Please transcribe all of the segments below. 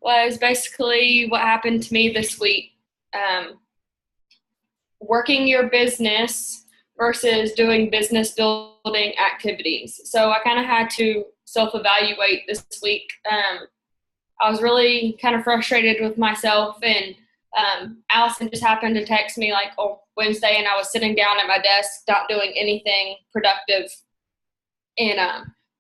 was basically what happened to me this week. Um, Working your business versus doing business building activities. So I kind of had to self-evaluate this week. I was really kind of frustrated with myself, and Allison just happened to text me like on Wednesday, and I was sitting down at my desk, not doing anything productive. And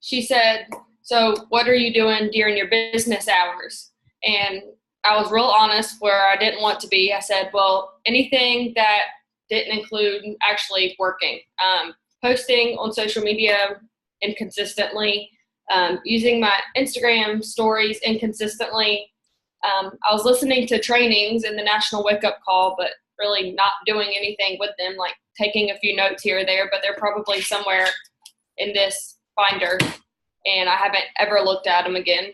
she said, "So what are you doing during your business hours?" And I was real honest where I didn't want to be. I said, well, anything that didn't include actually working, posting on social media inconsistently, using my Instagram stories inconsistently. I was listening to trainings in the National Wake Up Call, but really not doing anything with them, like taking a few notes here or there, but they're probably somewhere in this binder, and I haven't ever looked at them again.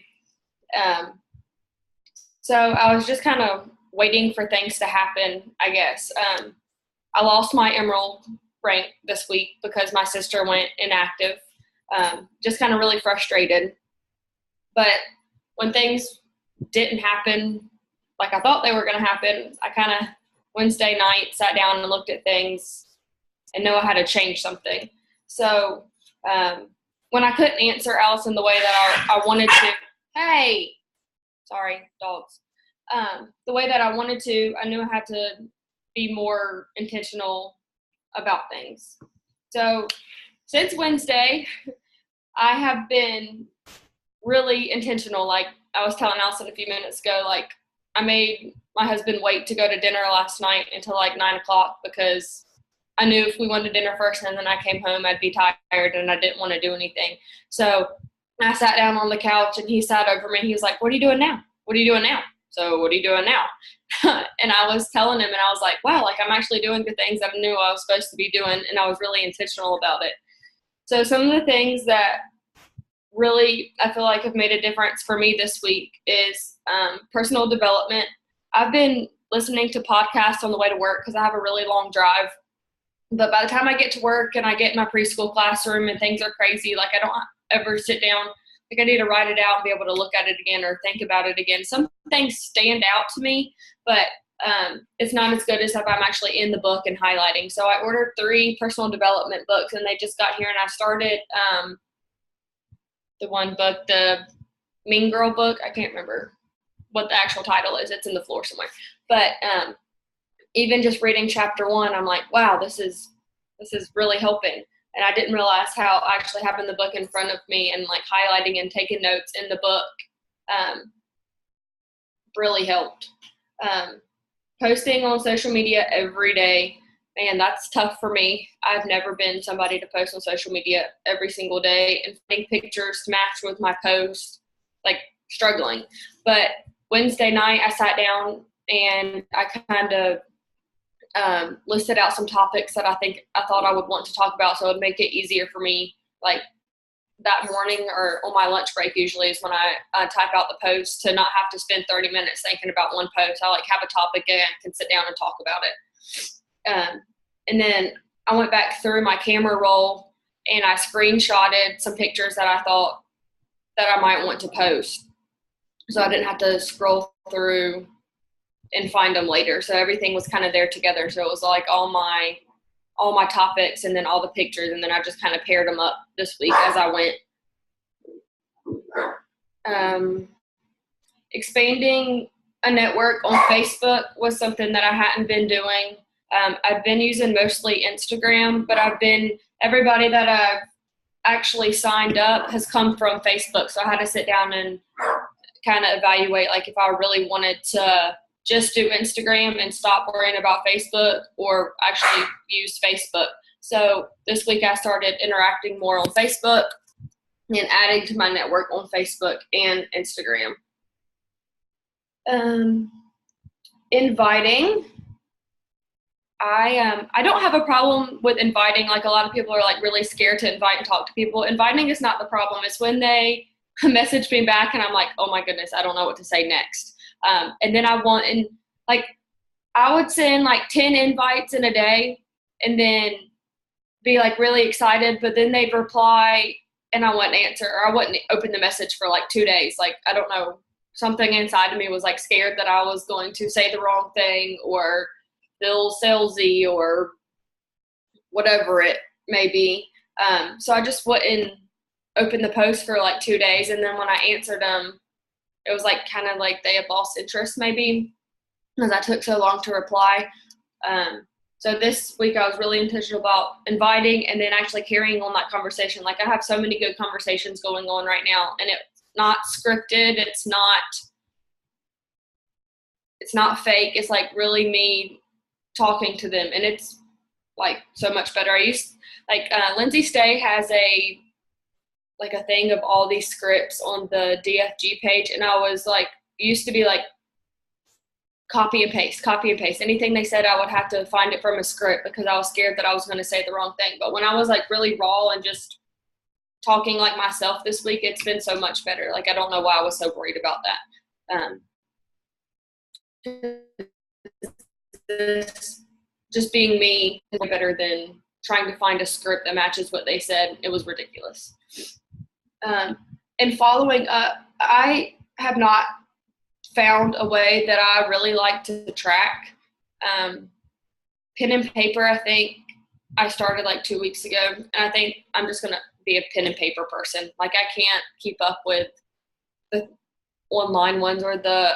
So I was just kind of waiting for things to happen, I guess. I lost my Emerald rank this week because my sister went inactive. Just kind of really frustrated. But when things didn't happen like I thought they were going to happen, I kind of Wednesday night sat down and looked at things and knew I had to change something. So when I couldn't answer Allison the way that I wanted to, hey, sorry, dogs. The way that I wanted to, I knew I had to be more intentional about things. So since Wednesday, I have been really intentional. Like I was telling Allison a few minutes ago, like I made my husband wait to go to dinner last night until like 9:00 because I knew if we went to dinner first and then I came home, I'd be tired and I didn't want to do anything. So I sat down on the couch and he sat over me. He was like, "What are you doing now? What are you doing now? So what are you doing now?" And I was telling him, and I was like, wow, like I'm actually doing the things that I knew I was supposed to be doing, and I was really intentional about it. So some of the things that really I feel like have made a difference for me this week is personal development. I've been listening to podcasts on the way to work because I have a really long drive. But by the time I get to work and I get in my preschool classroom and things are crazy, like I don't ever sit down. Like I need to write it out and be able to look at it again or think about it again. Some things stand out to me, but it's not as good as if I'm actually in the book and highlighting. So I ordered 3 personal development books, and they just got here, and I started the one book, the Mean Girl book. I can't remember what the actual title is. It's in the floor somewhere. But even just reading chapter 1, I'm like, wow, this is really helping. And I didn't realize how actually having the book in front of me and like highlighting and taking notes in the book really helped. Posting on social media every day, man, that's tough for me. I've never been somebody to post on social media every single day and finding pictures to match with my post, like struggling. But Wednesday night I sat down and I kind of listed out some topics that I thought I would want to talk about, so it would make it easier for me. Like that morning or on my lunch break usually is when I type out the post to not have to spend 30 minutes thinking about one post. I like have a topic and I can sit down and talk about it. And then I went back through my camera roll and I screenshotted some pictures that I thought that I might want to post, so I didn't have to scroll through and find them later. So everything was kind of there together. So it was like all my topics and then all the pictures, and then I just kind of paired them up this week as I went. Expanding a network on Facebook was something that I hadn't been doing. I've been using mostly Instagram, but everybody that I've actually signed up has come from Facebook. So I had to sit down and kind of evaluate, like if I really wanted to just do Instagram and stop worrying about Facebook or actually use Facebook. So this week I started interacting more on Facebook and adding to my network on Facebook and Instagram. Inviting. I don't have a problem with inviting. Like a lot of people are like really scared to invite and talk to people. Inviting is not the problem. It's when they message me back and I'm like, oh my goodness, I don't know what to say next. And then I would send like 10 invites in a day and then be like really excited, but then they'd reply and I wouldn't answer, or I wouldn't open the message for like 2 days. Like, I don't know something inside of me was like scared that I was going to say the wrong thing or feel salesy or whatever it may be. So I just wouldn't open the post for like 2 days. And then when I answered them, it was like kind of like they had lost interest maybe because I took so long to reply. So this week I was really intentional about inviting and then actually carrying on that conversation. Like I have so many good conversations going on right now, and it's not scripted. It's not fake. It's like really me talking to them, and it's like so much better. Lindsay Stay has a thing of all these scripts on the DFG page, and I was like, used to be like copy and paste. Anything they said, I would have to find it from a script because I was scared that I was going to say the wrong thing. But when I was like really raw and just talking like myself this week, it's been so much better. Like I don't know why I was so worried about that. Just being me is better than trying to find a script that matches what they said. It was ridiculous. And following up, I have not found a way that I really like to track. Pen and paper, I think I started like 2 weeks ago, and I think I'm just going to be a pen and paper person. Like I can't keep up with the online ones or the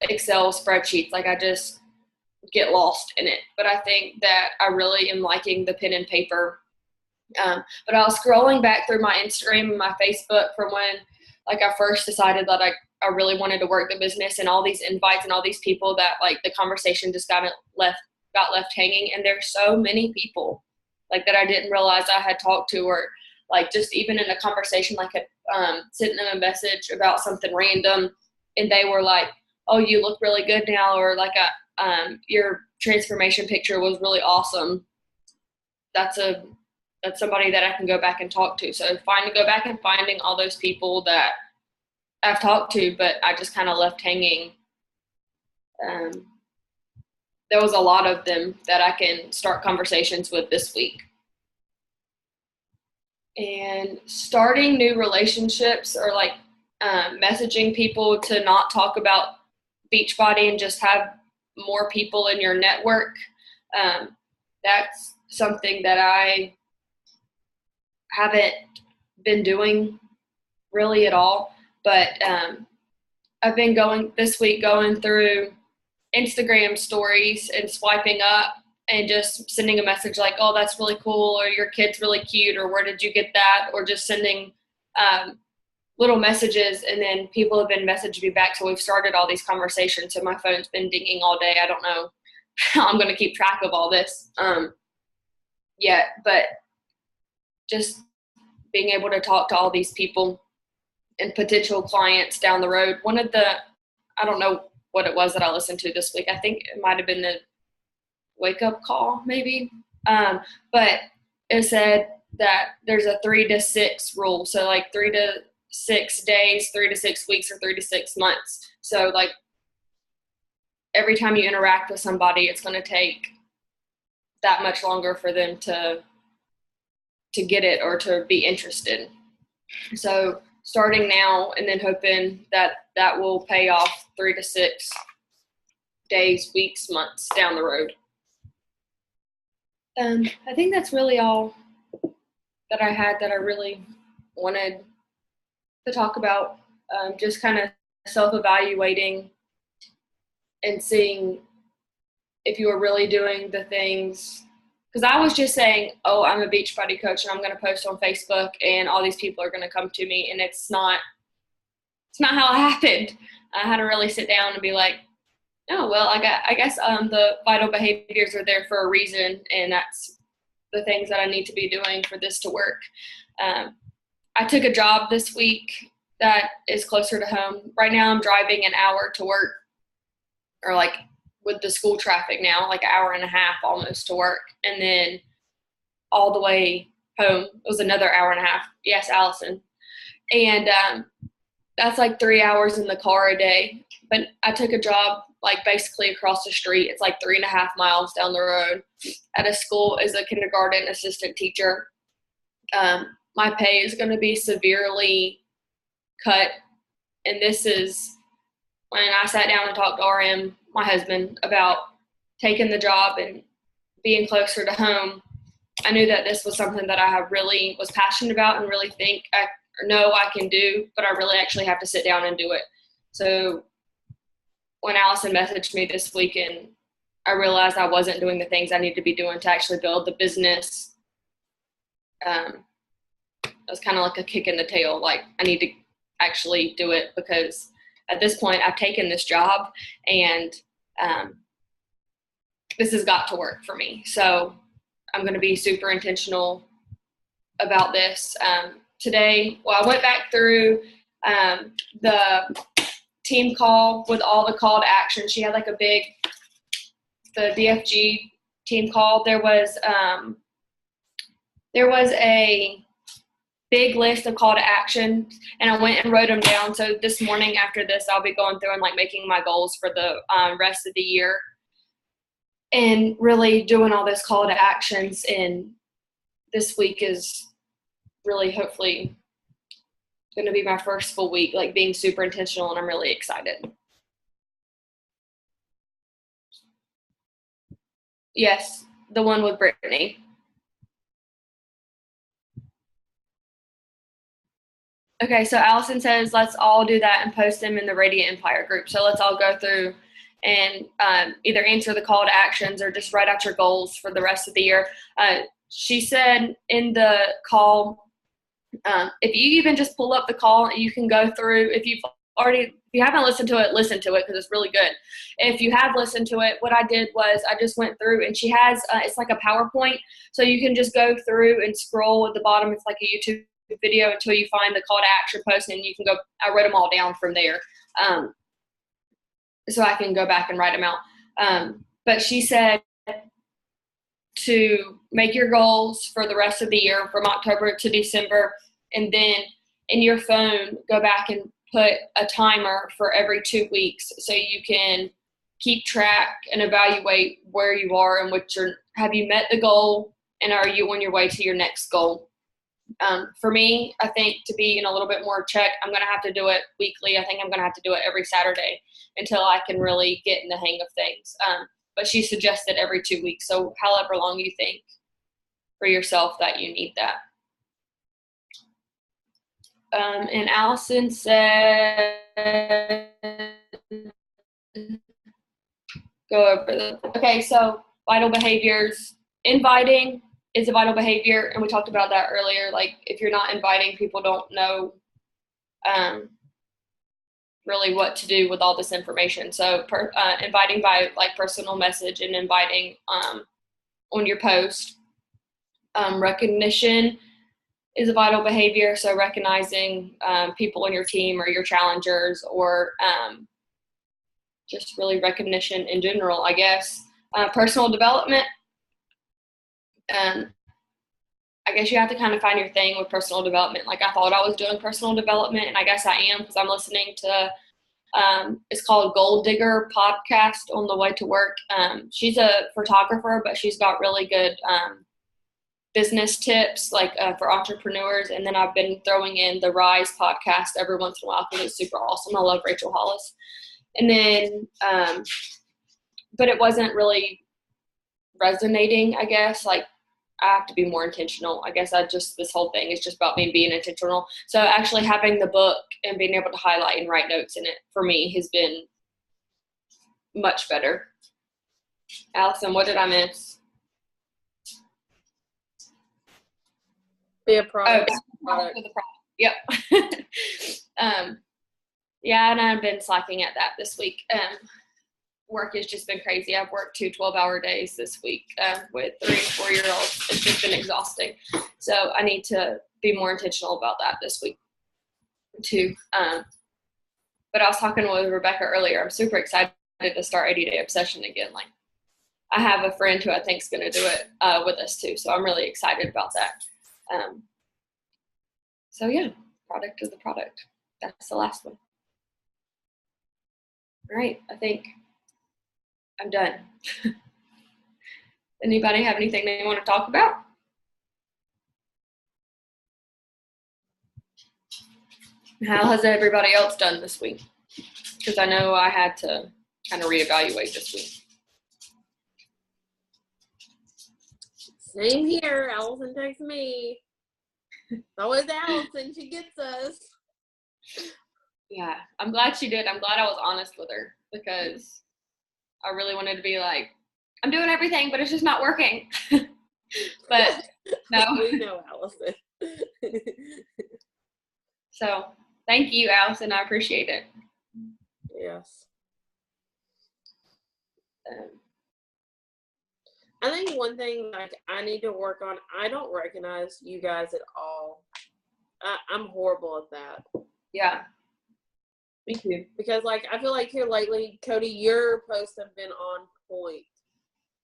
Excel spreadsheets. Like I just get lost in it. But I think that I really am liking the pen and paper. But I was scrolling back through my Instagram and my Facebook from when like I first decided that I really wanted to work the business, and all these invites and all these people that like the conversation just got left hanging. And there's so many people like that I didn't realize I had talked to, or like just even in a conversation, like sent them a message about something random, and they were like, "Oh, you look really good now," or like your transformation picture was really awesome. That's somebody that I can go back and talk to. So go back and finding all those people that I've talked to, but I just kind of left hanging. There was a lot of them that I can start conversations with this week. And starting new relationships, or like messaging people to not talk about Beachbody and just have more people in your network. That's something that I haven't been doing really at all. But I've been going through Instagram stories and swiping up and just sending a message like, "Oh, that's really cool," or "Your kid's really cute," or "Where did you get that?" Or just sending little messages, and then people have been messaging me back. So we've started all these conversations. So my phone's been dinging all day. I don't know how I'm going to keep track of all this yet, but just being able to talk to all these people and potential clients down the road. I don't know what it was that I listened to this week. I think it might have been the wake up call maybe. But it said that there's a 3 to 6 rule. So like 3 to 6 days, 3 to 6 weeks, or 3 to 6 months. So like every time you interact with somebody, it's going to take that much longer for them to get it or to be interested. So starting now and then hoping that will pay off 3 to 6 days, weeks, months down the road. I think that's really all that I had that I really wanted to talk about. Just kind of self-evaluating and seeing if you were really doing the things. Because I was just saying, "Oh, I'm a Beachbody coach and I'm going to post on Facebook and all these people are going to come to me." And it's not how it happened. I had to really sit down and be like, "Oh, well, I guess the vital behaviors are there for a reason, and that's the things that I need to be doing for this to work." I took a job this week that is closer to home. Right now I'm driving an hour to work, or like with the school traffic now, like an hour and a half almost to work. And then all the way home, it was another hour and a half. Yes, Allison. And that's like 3 hours in the car a day. But I took a job like basically across the street. It's like 3.5 miles down the road at a school as a kindergarten assistant teacher. My pay is going to be severely cut And this is when I sat down and talked to RM, my husband, about taking the job and being closer to home. I knew that this was something that I really was passionate about and really know I can do, but I really actually have to sit down and do it. So when Allison messaged me this weekend, I realized I wasn't doing the things I needed to be doing to actually build the business. It was kind of like a kick in the tail. Like, I need to actually do it, because at this point I've taken this job and this has got to work for me. So I'm going to be super intentional about this. Today, I went back through the team call with all the call to action. She had like the DFG team call. There was a big list of call to action, and I went and wrote them down. So this morning after this, I'll be going through and like making my goals for the rest of the year, and really doing all this call to actions. And this week is really hopefully going to be my first full week, like being super intentional, and I'm really excited. Yes, the one with Brittany. Okay, so Allison says, let's all do that and post them in the Radiant Empire group. So let's all go through and either answer the call to actions or just write out your goals for the rest of the year. She said in the call, if you even just pull up the call, you can go through. If you haven't listened to it, listen to it, because it's really good. If you have listened to it, what I did was I just went through, and she has it's like a PowerPoint, so you can just go through and scroll at the bottom. It's like a YouTube video until you find the call to action post, and you can go. I wrote them all down from there, so I can go back and write them out. But she said to make your goals for the rest of the year from October to December, and then in your phone go back and put a timer for every 2 weeks, so you can keep track and evaluate where you are and have you met the goal, and are you on your way to your next goal. For me, I think to be in a little bit more check, I'm going to have to do it weekly. I think I'm going to have to do it every Saturday until I can really get in the hang of things. But she suggested every 2 weeks. So however long you think for yourself that you need that. And Allison said, go over okay, so vital behaviors. Inviting is a vital behavior, and we talked about that earlier. Like, if you're not inviting, people don't know really what to do with all this information. So inviting by like personal message, and inviting on your post. Recognition is a vital behavior, so recognizing people on your team or your challengers, or just really recognition in general, I guess. Personal development. I guess you have to kind of find your thing with personal development. Like, I thought I was doing personal development, and I guess I am, because I'm listening to it's called Gold Digger podcast on the way to work. She's a photographer, but she's got really good business tips, like for entrepreneurs. And then I've been throwing in the Rise podcast every once in a while, because it's super awesome. I love Rachel Hollis. And then but it wasn't really resonating, I guess. Like, I have to be more intentional. I guess this whole thing is just about me being intentional. So actually having the book and being able to highlight and write notes in it for me has been much better. Allison, what did I miss? Be a product. Product. Yep. Yeah, and I've been slacking at that this week. Work has just been crazy. I've worked 2 12-hour days this week with 3 and 4-year-olds. It's just been exhausting. So I need to be more intentional about that this week too. But I was talking with Rebecca earlier. I'm super excited to start 80-Day Obsession again. Like, I have a friend who I think is going to do it with us too. So I'm really excited about that. So yeah, product is the product. That's the last one. All right, I think I'm done. Anybody have anything they want to talk about? How has everybody else done this week? Because I know I had to kind of reevaluate this week. Same here. Allison texts me. It's always Allison. She gets us. Yeah, I'm glad she did. I'm glad I was honest with her because I really wanted to be like, I'm doing everything, but it's just not working. But no. We know Allison. So thank you, Allison. I appreciate it. Yes. I think one thing like I need to work on, I don't recognize you guys at all. I'm horrible at that. Yeah. Me too. Because like I feel like here lately, Cody, your posts have been on point.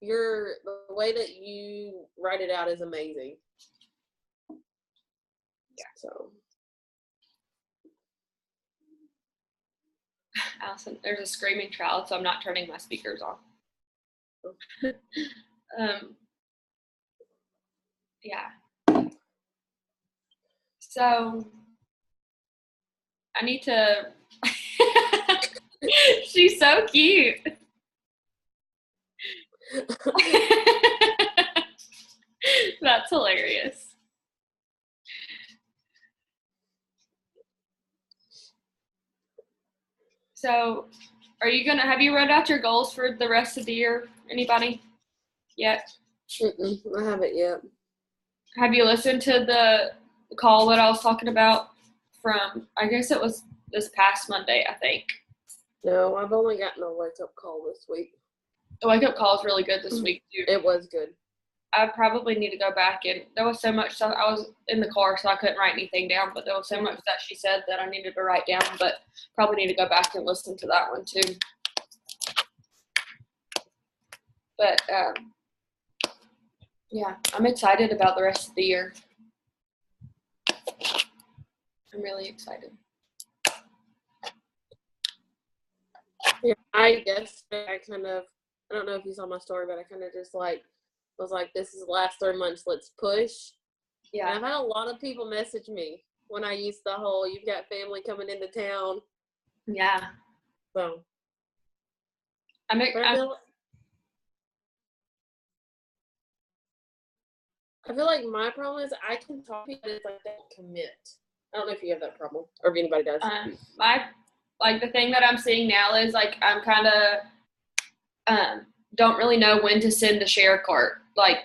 The way that you write it out is amazing. Yeah. So Allison, there's a screaming child, so I'm not turning my speakers off. Yeah. So I need to. She's so cute. That's hilarious. So, have you wrote out your goals for the rest of the year? Anybody yet? I haven't yet. Have you listened to the call that I was talking about from, I guess it was this past Monday, I think. No, I've only gotten a wake-up call this week. The wake-up call is really good this week, too. It was good. I probably need to go back and there was so much stuff. I was in the car, so I couldn't write anything down, but there was so much that she said that I needed to write down, but probably need to go back and listen to that one too. But yeah, I'm excited about the rest of the year. I'm really excited. Yeah, I guess I don't know if you saw my story, but I kind of just like was like, this is the last 3 months, let's push. Yeah. And I've had a lot of people message me when I used the whole, you've got family coming into town. Yeah. So. I feel like my problem is I can talk to people that don't commit. I don't know if you have that problem or if anybody does. The thing that I'm seeing now is like I'm kind of don't really know when to send the share cart, like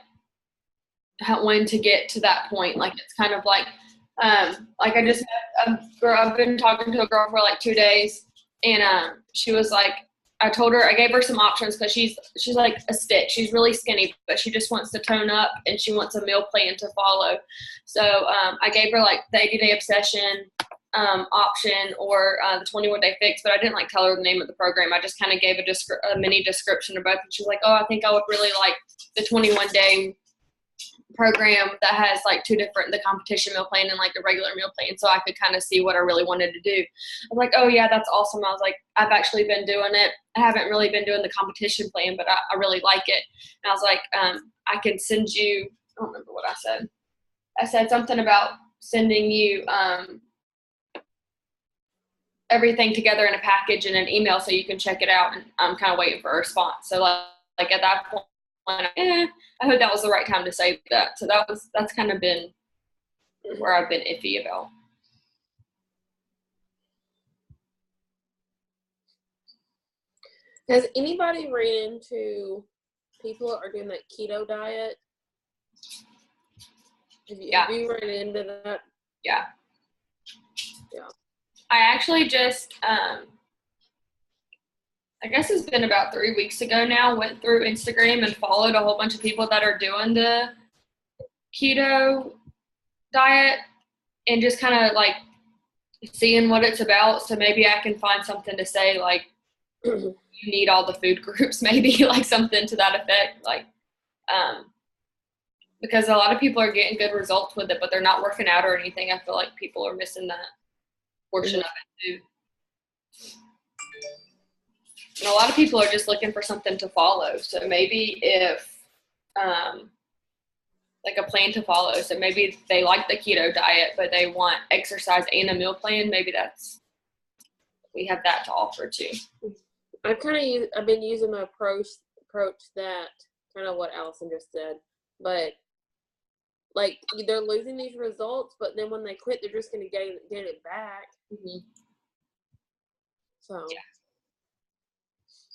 when to get to that point. Like it's kind of like I just met a girl. I've been talking to a girl for like 2 days, and she was like, I gave her some options because she's like a stick. She's really skinny, but she just wants to tone up and she wants a meal plan to follow. So I gave her like the 80-day obsession option or the 21-day fix, but I didn't like tell her the name of the program. I just kind of gave a mini description of both. And she's like, oh, I think I would really like the 21-day program that has like the competition meal plan and like the regular meal plan, so I could kind of see what I really wanted to do. I was like, oh yeah, that's awesome. I was like, I've actually been doing it. I haven't really been doing the competition plan, but I really like it. And I was like, I can send you, I don't remember what I said. I said something about sending you everything together in a package in an email so you can check it out, and I'm kind of waiting for a response. So like at that point, I heard that was the right time to say that. So that's kind of been where I've been iffy about. Has anybody ran into people that are doing that keto diet? Have you run into that? Yeah. Yeah. I actually just, I guess it's been about 3 weeks ago now, went through Instagram and followed a whole bunch of people that are doing the keto diet and just kind of like seeing what it's about. So maybe I can find something to say like, you need all the food groups, maybe like something to that effect. Like, because a lot of people are getting good results with it, but they're not working out or anything. I feel like people are missing that portion of it too. And a lot of people are just looking for something to follow. So maybe if like a plan to follow. So maybe they like the keto diet, but they want exercise and a meal plan. Maybe we have that to offer too. I've been using the approach that kind of what Allison just said, but like they're losing these results, but then when they quit, they're just going to gain it back. Mm-hmm. So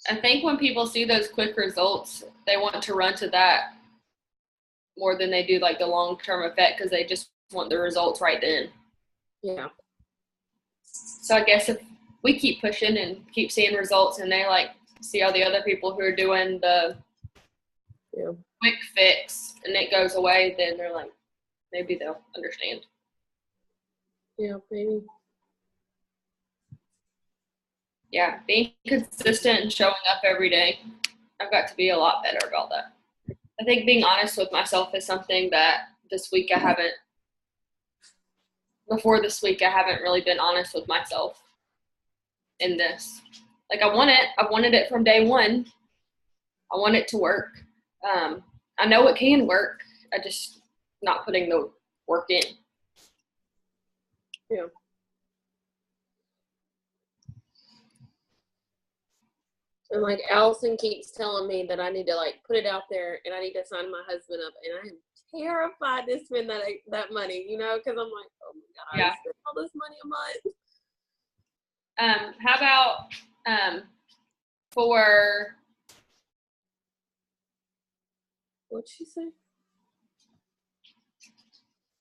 I think when people see those quick results, they want to run to that more than they do like the long-term effect, because they just want the results right then. Yeah. So I guess if we keep pushing and keep seeing results, and they like see all the other people who are doing the quick fix and it goes away, then they're like, maybe they'll understand. Yeah, maybe. Yeah, being consistent and showing up every day. I've got to be a lot better about that. I think being honest with myself is something that before this week I haven't really been honest with myself in this. Like I wanted it from day one. I want it to work. I know it can work. I just not putting the work in. Yeah. And like Allison keeps telling me that I need to like put it out there and I need to sign my husband up, and I am terrified to spend that money, because I'm like, oh my God, I spend all this money a month. How about for what'd she say?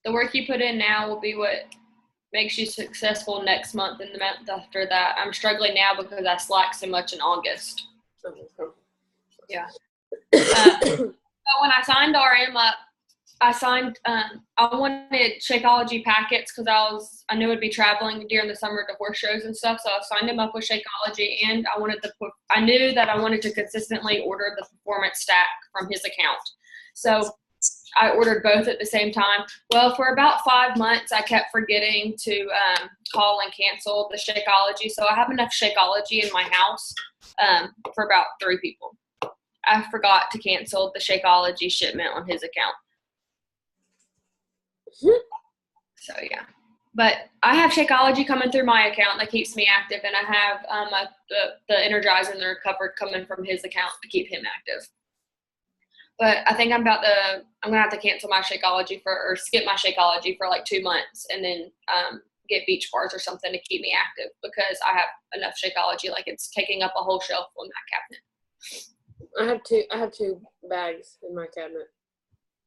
The work you put in now will be what makes you successful next month and the month after that. I'm struggling now because I slacked so much in August. Yeah. So when I signed RM up, I wanted Shakeology packets because I knew I'd be traveling during the summer to horse shows and stuff. So I signed him up with Shakeology, and I knew that I wanted to consistently order the performance stack from his account. So I ordered both at the same time. Well, for about 5 months, I kept forgetting to call and cancel the Shakeology. So I have enough Shakeology in my house for about 3 people. I forgot to cancel the Shakeology shipment on his account. So, yeah. But I have Shakeology coming through my account that keeps me active, and I have the Energizer and the Recovered coming from his account to keep him active. But I think I'm gonna have to cancel my Shakeology or skip my Shakeology for like 2 months, and then get beach bars or something to keep me active, because I have enough Shakeology. Like it's taking up a whole shelf on that cabinet. I have 2 bags in my cabinet.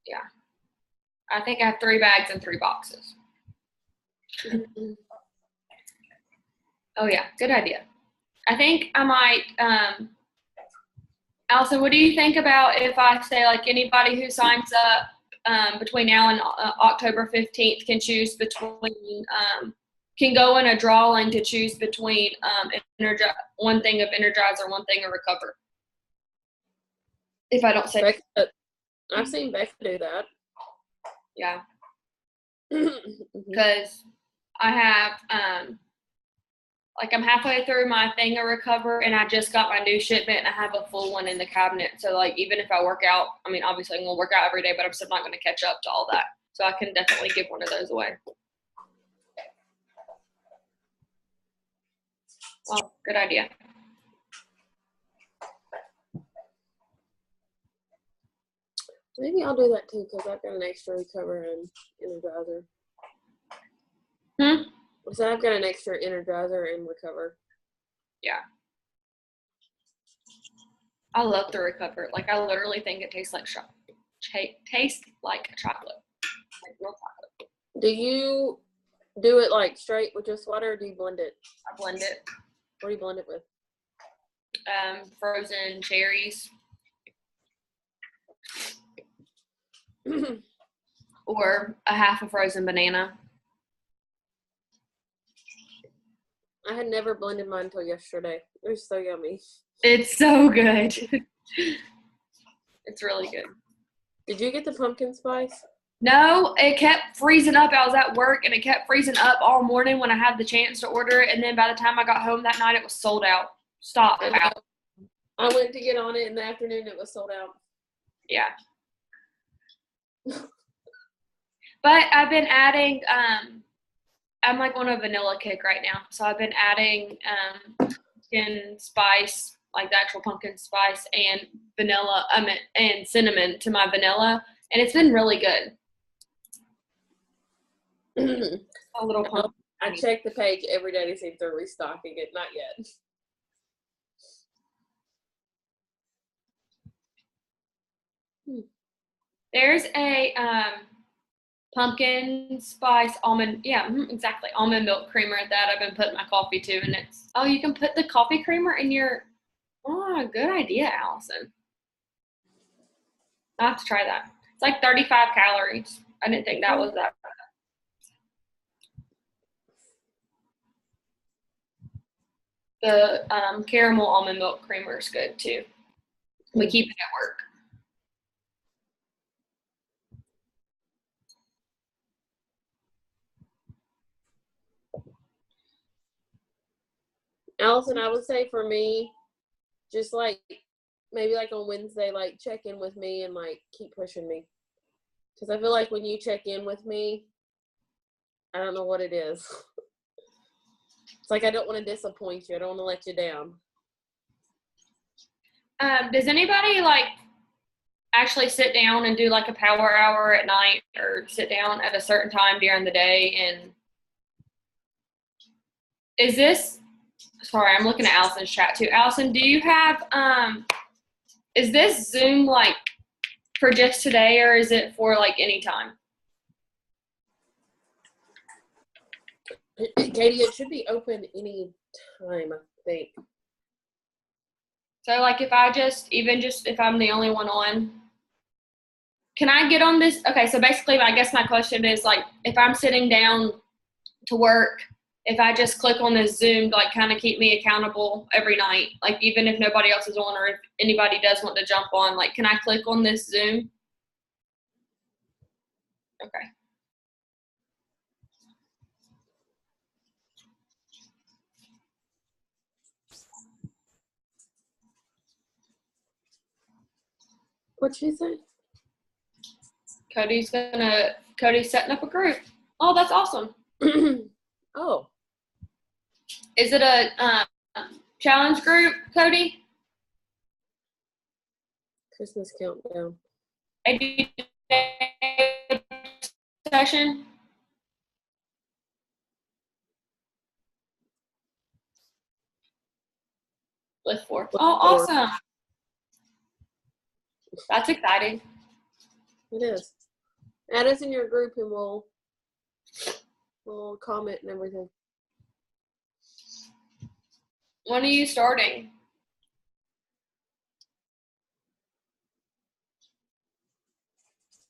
Yeah. I think I have 3 bags and 3 boxes. Mm-hmm. Oh yeah, good idea. I think I might Allison, what do you think about if I say like anybody who signs up between now and October 15th can choose between can go in a drawing to choose between one thing of Energizer, one thing of Recover? If I don't say I've seen Becca do that. Yeah. Because I have I'm halfway through my thing of Recover, and I just got my new shipment, and I have a full one in the cabinet. So like even if I work out, I mean obviously I'm gonna work out every day, but I'm still not gonna catch up to all that. So I can definitely give one of those away. Well, good idea. Maybe I'll do that too, because I've got an extra Recover and Energizer. So I've got an extra Energizer and Recover. Yeah. I love the Recover. Like I literally think it tastes like chocolate. Tastes like chocolate. Like real chocolate. Do you do it like straight with just water, or do you blend it? I blend it. What do you blend it with? Frozen cherries. Or a half a frozen banana. I had never blended mine until yesterday. It was so yummy. It's so good. It's really good. Did you get the pumpkin spice? No, it kept freezing up. I was at work, and it kept freezing up all morning when I had the chance to order it. And then by the time I got home that night, it was sold out. I went to get on it in the afternoon. It was sold out. Yeah. But I've been adding, I'm like on a vanilla kick right now. So I've been adding pumpkin spice, like the actual pumpkin spice, and vanilla, and cinnamon to my vanilla. And it's been really good. A little pumpkin. I check the page every day to see if they're restocking it. Not yet. There's a pumpkin spice almond, exactly, almond milk creamer that I've been putting my coffee to, and you can put the coffee creamer in your, good idea, Allison. I'll have to try that. It's like 35 calories. I didn't think that was that bad. The caramel almond milk creamer is good too. We keep it at work. Allison, I would say for me, just like maybe like on Wednesday, like check in with me and like keep pushing me. Because I feel like when you check in with me, I don't know what it is. It's like I don't want to disappoint you. I don't want to let you down. Does anybody like actually sit down and do like a power hour at night, or sit down at a certain time during the day? And is this, sorry, I'm looking at Allison's chat too. Allison, do you have, is this Zoom like for just today, or is it for like any time? Katie, it should be open any time, I think. So like if I if I'm the only one on, can I get on this? Okay, so basically I guess my question is like, if I'm sitting down to work, if I just click on this Zoom to like kind of keep me accountable every night, like even if nobody else is on, or if anybody does want to jump on, like can I click on this Zoom? Okay. What'd she say? Cody's setting up a group. Oh, that's awesome. Oh. Is it a challenge group, Cody? Christmas countdown. Session? With 4. Oh, awesome. That's exciting. It is. Add us in your group and we'll comment and everything. When are you starting?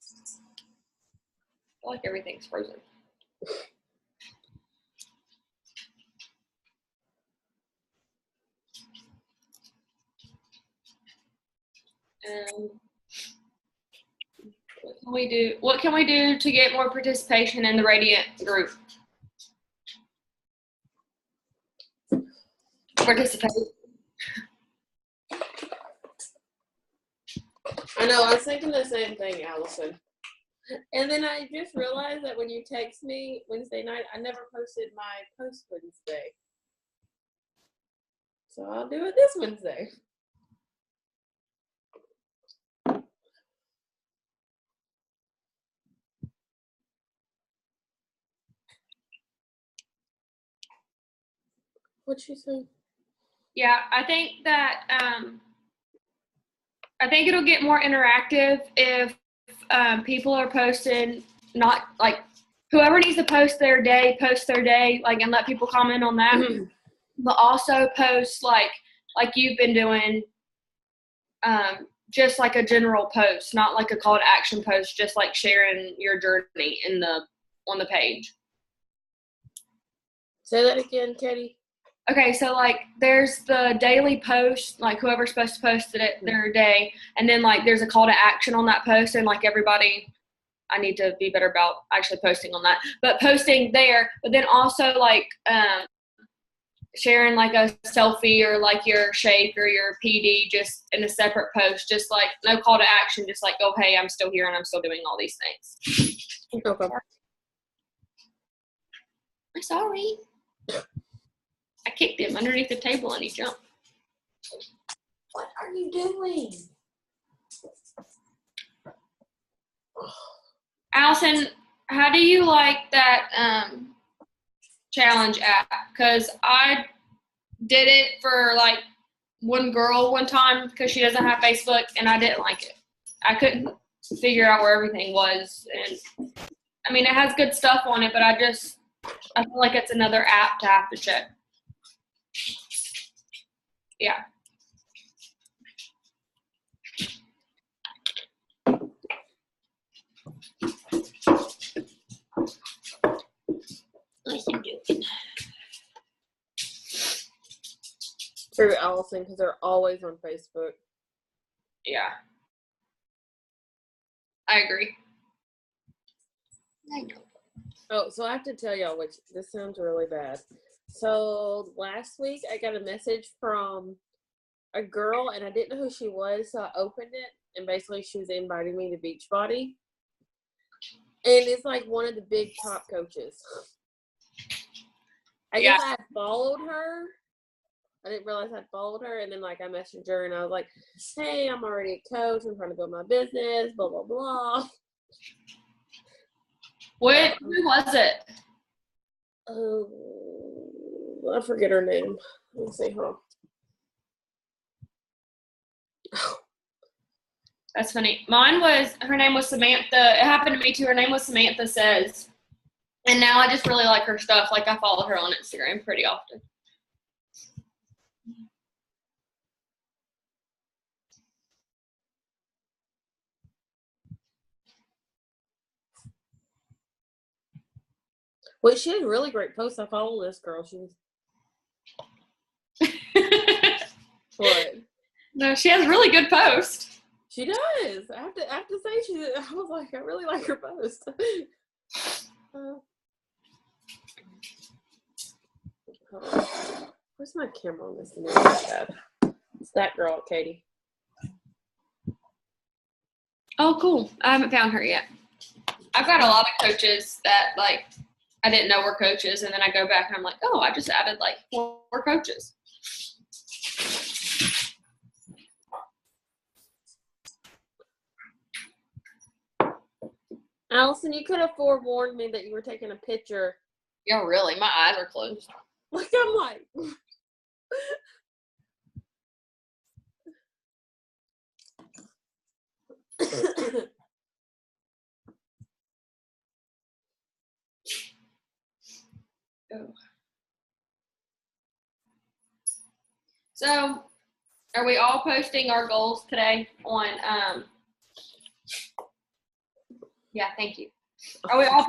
I feel like everything's frozen. What can we do to get more participation in the Radiant group? Participate. I know, I was thinking the same thing, Allison. And then I just realized that when you text me Wednesday night, I never posted my post Wednesday. So I'll do it this Wednesday. What'd she say? Yeah, I think that I think it'll get more interactive if people are posting, not like whoever needs to post their day, like, and let people comment on that. But also post like you've been doing, just like a general post, not like a call to action post, just like sharing your journey on the page. Say that again, Katie. Okay, so like there's the daily post, like whoever's supposed to post it their day, and then like there's a call to action on that post, and like everybody, I need to be better about actually posting on that, but posting there, but then also like sharing like a selfie or like your shake or your PD just in a separate post, just like no call to action, just like, oh, hey, I'm still here and I'm still doing all these things. Okay. I'm sorry. I kicked him underneath the table and he jumped. What are you doing? Allison, how do you like that challenge app? Because I did it for like one girl one time because she doesn't have Facebook and I didn't like it. I couldn't figure out where everything was. And I mean, it has good stuff on it, but I feel like it's another app to have to check. Yeah. What's he doing? True, Allison, because they're always on Facebook. Yeah. I agree. I know. Oh, so I have to tell y'all, which this sounds really bad. So last week I got a message from a girl and I didn't know who she was, so I opened it and basically she was inviting me to Beachbody. And it's like one of the big top coaches. I guess I followed her. I didn't realize I followed her, and then like I messaged her and I was like, hey, I'm already a coach, I'm trying to build my business, blah blah blah. Who was it? I forget her name. Let me see her. That's funny. Her name was Samantha. It happened to me too. Her name was Samantha Says. And now I just really like her stuff. Like I follow her on Instagram pretty often. Well, she has really great posts. I follow this girl. She's what? No, she has really good posts. She does. I have to say I was like, I really like her post. Where's my camera on this? It's that girl, Kaity. Oh, cool. I haven't found her yet. I've got a lot of coaches that like I didn't know were coaches, and then I go back and I'm like, oh, I just added like 4 coaches. Allison, you could have forewarned me that you were taking a picture. Yeah, really. My eyes are closed. Like I'm like. Oh. So, are we all posting our goals today on? Yeah, thank you. Are we all